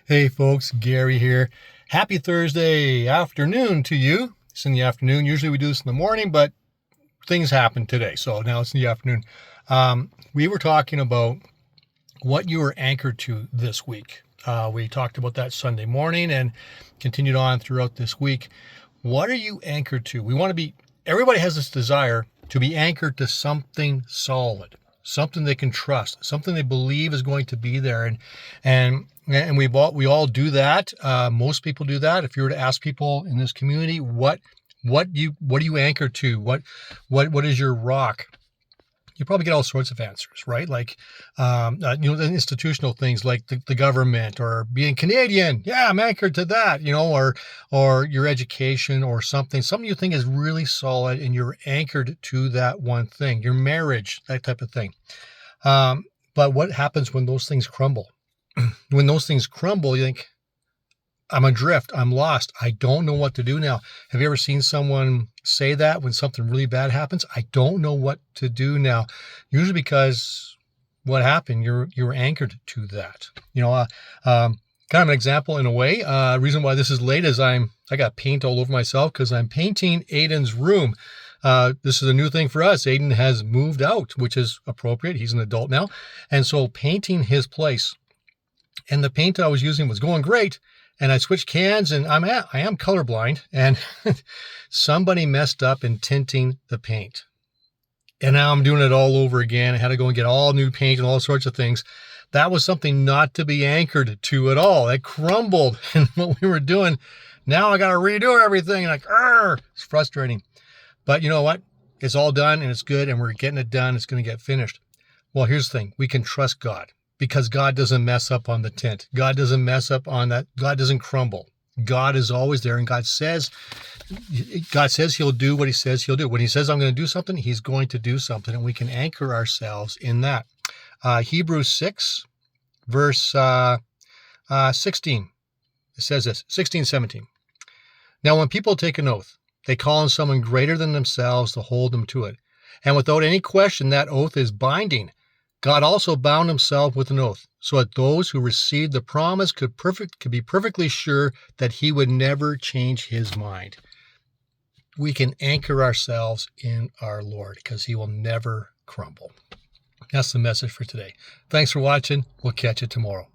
Hey folks, Gary here. Happy Thursday afternoon to you. It's in the afternoon. Usually we do this in the morning, but things happen today. So now it's in the afternoon. We were talking about what you were anchored to this week. We talked about that Sunday morning and continued on throughout this week. What are you anchored to? Everybody has this desire to be anchored to something solid, something they can trust, something they believe is going to be there. And we all do that. Most people do that. If you were to ask people in this community, what do you anchor to? What is your rock? You probably get all sorts of answers, right? Like, the institutional things like the government or being Canadian. Yeah, I'm anchored to that, or your education or something you think is really solid and you're anchored to that one thing, your marriage, that type of thing. But what happens when those things crumble? When those things crumble, you think, I'm adrift. I'm lost. I don't know what to do now. Have you ever seen someone say that when something really bad happens? I don't know what to do now. Usually because what happened, you're anchored to that. Kind of an example in a way. Reason why this is late is I got paint all over myself because I'm painting Aiden's room. This is a new thing for us. Aiden has moved out, which is appropriate. He's an adult now. And so painting his place, and the paint I was using was going great. And I switched cans, and I am colorblind, and somebody messed up in tinting the paint. And now I'm doing it all over again. I had to go and get all new paint and all sorts of things. That was something not to be anchored to at all. It crumbled in what we were doing. Now I got to redo everything. It's frustrating. But you know what? It's all done, and it's good, and we're getting it done. It's going to get finished. Well, here's the thing. We can trust God. Because God doesn't mess up on the tint. God doesn't mess up on that. God doesn't crumble. God is always there. And God says he'll do what he says he'll do. When he says I'm going to do something, he's going to do something. And we can anchor ourselves in that. Hebrews 6, verse 16. It says this, 16, 17. Now when people take an oath, they call on someone greater than themselves to hold them to it. And without any question, that oath is binding. God also bound himself with an oath, so that those who received the promise could be perfectly sure that he would never change his mind. We can anchor ourselves in our Lord because he will never crumble. That's the message for today. Thanks for watching. We'll catch you tomorrow.